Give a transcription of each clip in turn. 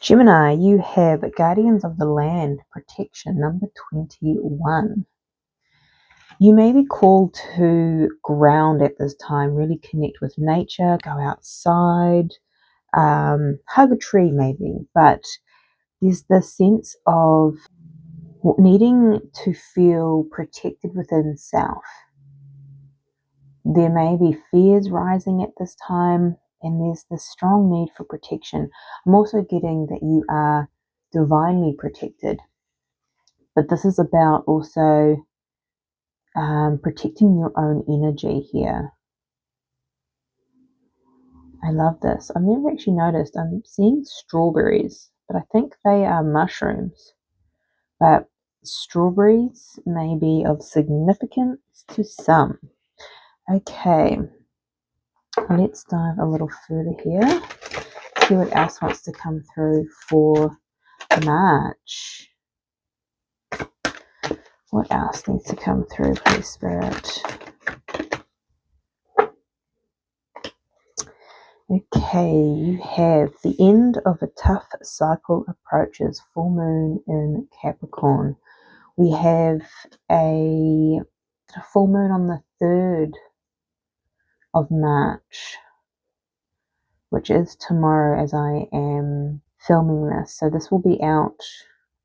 Gemini, you have Guardians of the Land protection number 21. You may be called to ground at this time, really connect with nature, go outside, hug a tree maybe, but there's this sense of needing to feel protected within self. There may be fears rising at this time, and there's this strong need for protection. I'm also getting that you are divinely protected, but this is about also protecting your own energy here. I love this. I've never actually noticed. I'm seeing strawberries, but I think they are mushrooms. But strawberries may be of significance to some. Okay, let's dive a little further here. See what else wants to come through for March. What else needs to come through, please, Spirit? Okay, you have the end of a tough cycle approaches, full moon in Capricorn. We have a full moon on the 3rd of March, which is tomorrow as I am filming this. So this will be out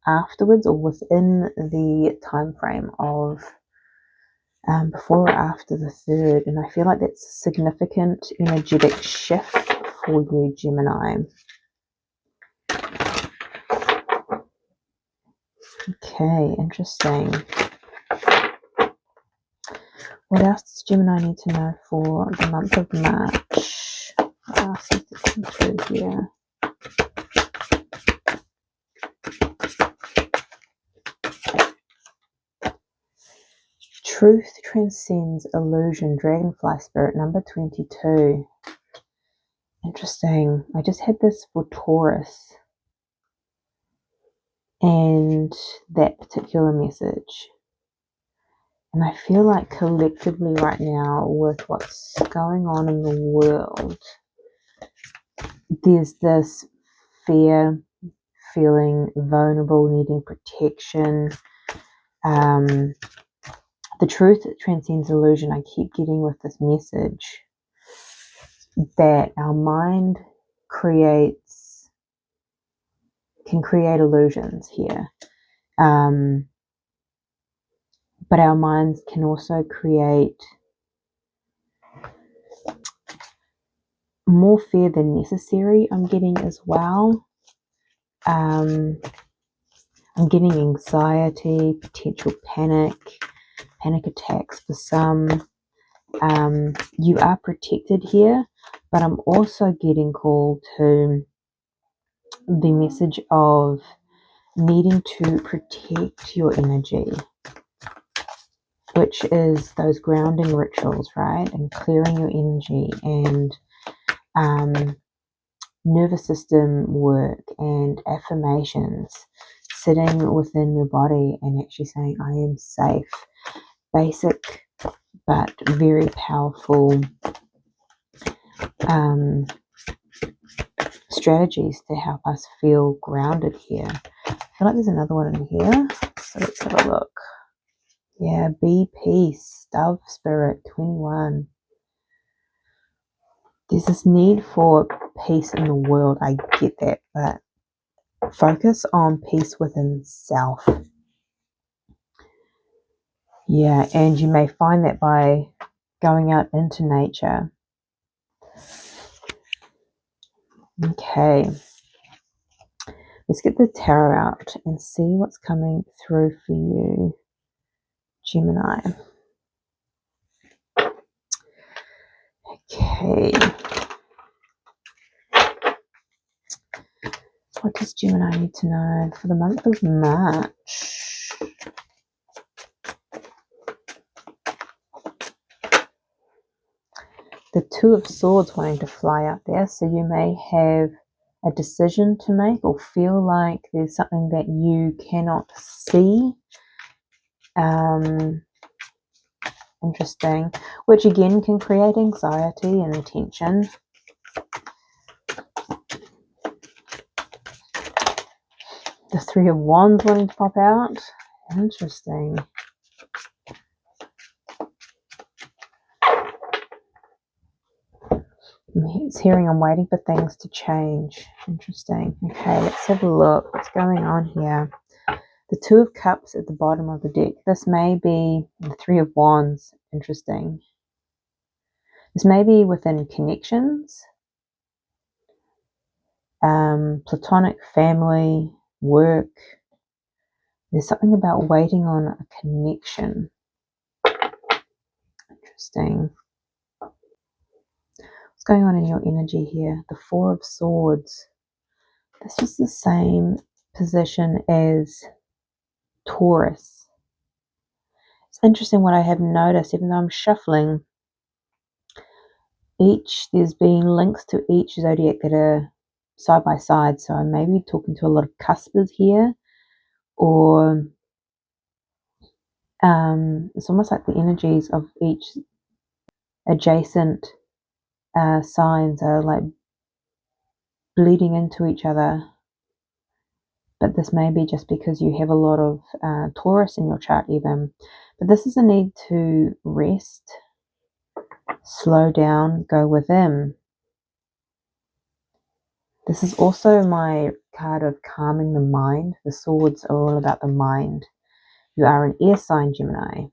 afterwards or within the time frame of before or after the 3rd, and I feel like that's a significant energetic shift for you, Gemini. Okay, interesting. What else does Gemini need to know for the month of March? What else needs to come through here? Truth transcends illusion, Dragonfly Spirit number 22. Interesting. I just had this for Taurus and that particular message. And I feel like collectively right now, with what's going on in the world, there's this fear, feeling vulnerable, needing protection. The truth transcends illusion. I keep getting with this message that our mind can create illusions here. But our minds can also create more fear than necessary, I'm getting as well. I'm getting anxiety, potential panic attacks for some. You are protected here, but I'm also getting called to the message of needing to protect your energy, which is those grounding rituals, right? And clearing your energy and nervous system work and affirmations, sitting within your body and actually saying, I am safe. Basic but very powerful strategies to help us feel grounded here. I feel like there's another one in here, so let's have a look. Yeah, be peace, Dove Spirit 21. There's this need for peace in the world. I get that, but focus on peace within self. Yeah, and you may find that by going out into nature. Okay, let's get the tarot out and see what's coming through for you, Gemini. Okay. What does Gemini need to know for the month of March? The Two of Swords wanting to fly out there, so you may have a decision to make or feel like there's something that you cannot see. Interesting, which again can create anxiety and tension. The Three of Wands wanting to pop out. Interesting. It's hearing I'm waiting for things to change. Interesting. Okay, let's have a look. What's going on here? The Two of Cups at the bottom of the deck. This may be the Three of Wands. Interesting. This may be within connections. Platonic, family, work. There's something about waiting on a connection. Interesting. What's going on in your energy here? The Four of Swords. This was the same position as Taurus. It's interesting what I have noticed, even though I'm shuffling, there's been links to each zodiac that are side by side. So I may be talking to a lot of cuspers here, or it's almost like the energies of each adjacent signs are like bleeding into each other. But this may be just because you have a lot of Taurus in your chart even. But this is a need to rest, slow down, go within. This is also my card of calming the mind. The swords are all about the mind. You are an air sign, Gemini.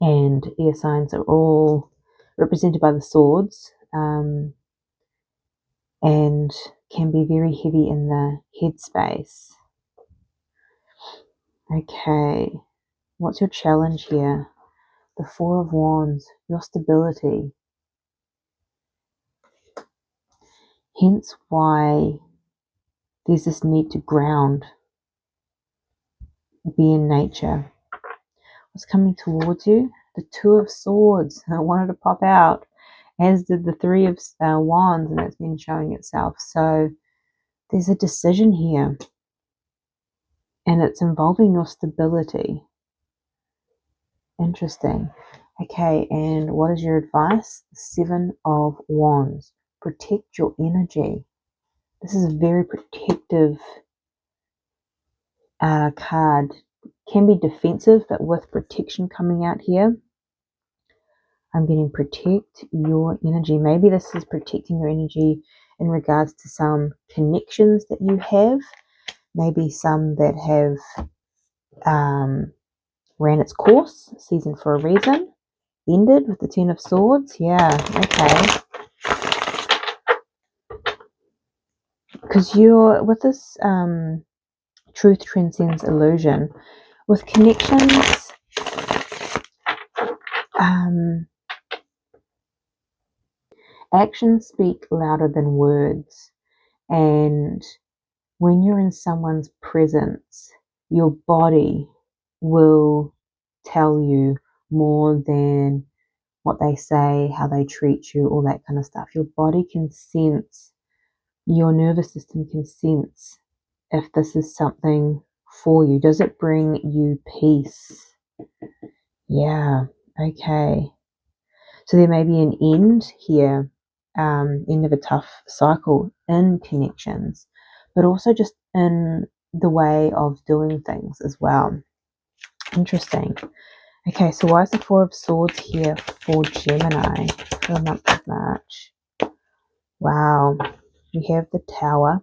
And air signs are all represented by the swords. And can be very heavy in the headspace. Okay, what's your challenge here? The Four of Wands, your stability. Hence why there's this need to ground, be in nature. What's coming towards you? The Two of Swords. I wanted to pop out, as did the Three of Wands, and it's been showing itself. So there's a decision here, and it's involving your stability. Interesting. Okay, and what is your advice? The Seven of Wands. Protect your energy. This is a very protective card. Can be defensive, but with protection coming out here. I'm getting protect your energy. Maybe this is protecting your energy in regards to some connections that you have. Maybe some that have ran its course, seasoned for a reason, ended with the Ten of Swords. Yeah, okay. Because you're with this truth transcends illusion. With connections, actions speak louder than words. And when you're in someone's presence, your body will tell you more than what they say, how they treat you, all that kind of stuff. Your body can sense, your nervous system can sense if this is something for you. Does it bring you peace? Yeah, okay. So there may be an end here, end of a tough cycle in connections, but also just in the way of doing things as well. Interesting. Okay, so why is the Four of Swords here for Gemini for the month of March? Wow. We have the Tower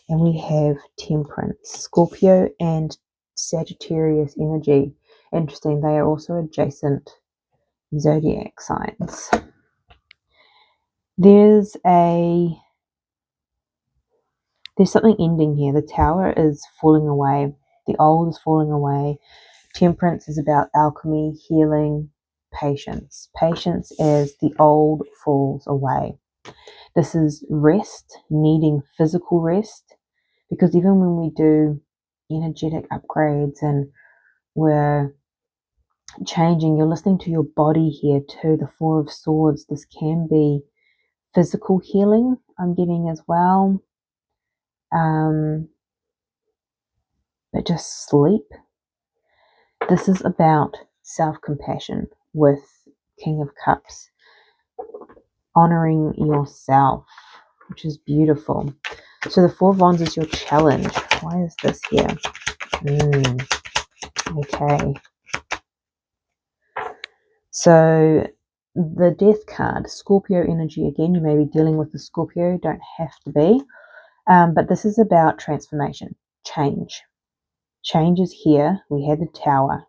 and we have Temperance, Scorpio and Sagittarius energy. Interesting, they are also adjacent zodiac signs. There's something ending here. The Tower is falling away. The old is falling away. Temperance is about alchemy, healing, patience. Patience as the old falls away. This is rest, needing physical rest, because even when we do energetic upgrades and we're changing, you're listening to your body here too. The Four of Swords, this can be physical healing, I'm getting as well. But just sleep. This is about self-compassion with King of Cups. Honoring yourself, which is beautiful. So the Four of Wands is your challenge Why is this here? Okay. So the Death card, Scorpio energy again. You may be dealing with the Scorpio, don't have to be. But this is about transformation, change. Change is here. We had the Tower.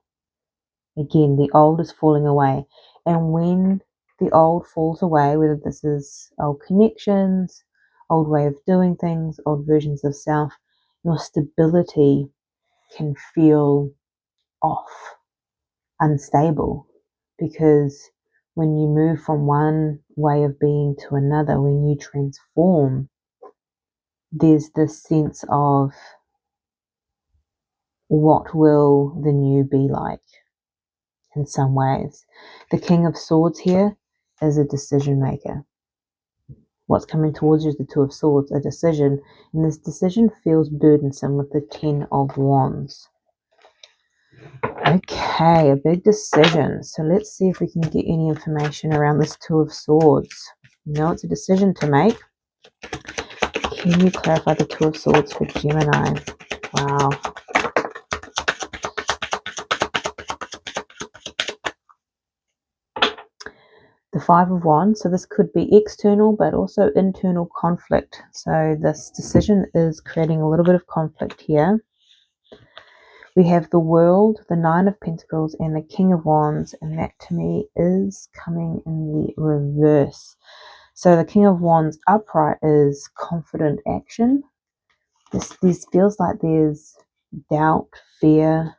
Again, the old is falling away. And when the old falls away, whether this is old connections, old way of doing things, old versions of self, your stability can feel off, unstable, because when you move from one way of being to another, when you transform, there's this sense of what will the new be like in some ways. The King of Swords here is a decision maker. What's coming towards you is the Two of Swords, a decision, and this decision feels burdensome with the Ten of Wands. Okay, a big decision. So let's see if we can get any information around this Two of Swords. You know it's a decision to make. Can you clarify the Two of Swords for Gemini? Wow. The Five of Wands. So this could be external, but also internal conflict. So this decision is creating a little bit of conflict here. We have the World, the Nine of Pentacles, and the King of Wands, and that to me is coming in the reverse. So the King of Wands upright is confident action. This feels like there's doubt, fear,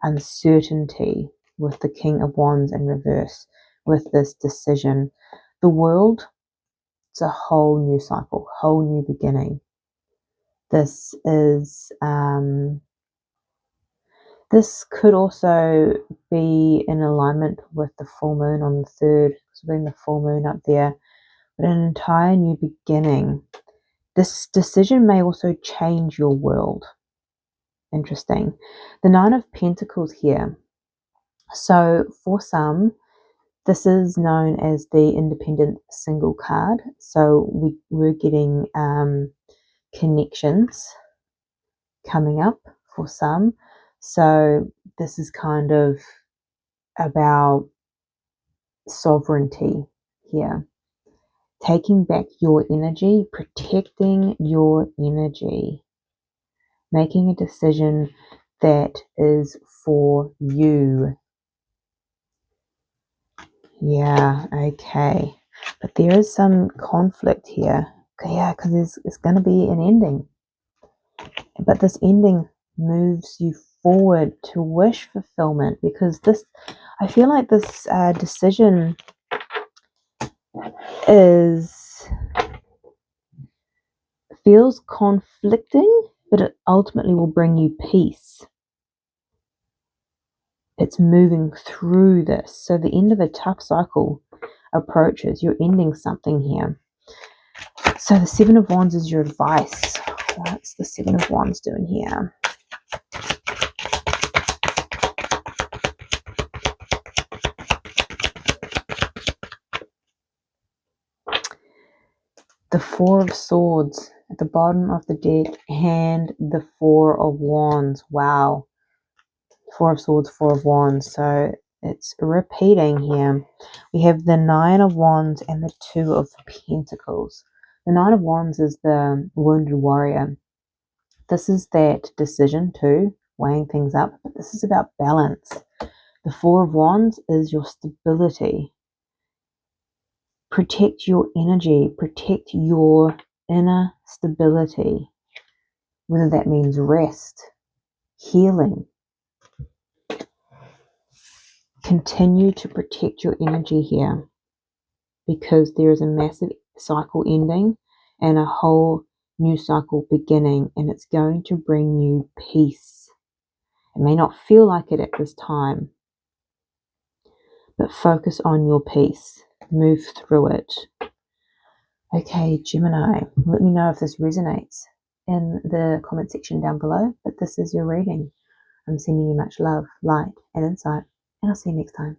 uncertainty with the King of Wands in reverse with this decision. The World, it's a whole new cycle, whole new beginning. This is this could also be in alignment with the full moon on the 3rd, so bring the full moon up there, but an entire new beginning. This decision may also change your world. Interesting. The Nine of Pentacles here. So for some, this is known as the independent single card. So we're getting connections coming up for some. So this is kind of about sovereignty here. Taking back your energy, protecting your energy, making a decision that is for you. Yeah, okay. But there is some conflict here. Yeah, because there's going to be an ending. But this ending moves you forward to wish fulfillment, because this, I feel like this decision feels conflicting, but it ultimately will bring you peace. It's moving through this. So the end of a tough cycle approaches. You're ending something here. So the Seven of Wands is your advice. What's the Seven of Wands doing here? The Four of Swords at the bottom of the deck and the Four of Wands. Wow. Four of Swords, Four of Wands. So it's repeating here. We have the Nine of Wands and the Two of Pentacles. The Nine of Wands is the wounded warrior. This is that decision too, weighing things up, but this is about balance. The Four of Wands is your stability. Protect your energy, protect your inner stability, whether that means rest, healing. Continue to protect your energy here, because there is a massive cycle ending and a whole new cycle beginning, and it's going to bring you peace. It may not feel like it at this time, but focus on your peace. Move through it. Okay, Gemini, let me know if this resonates in the comment section down below. But this is your reading. I'm sending you much love, light, and insight, and I'll see you next time.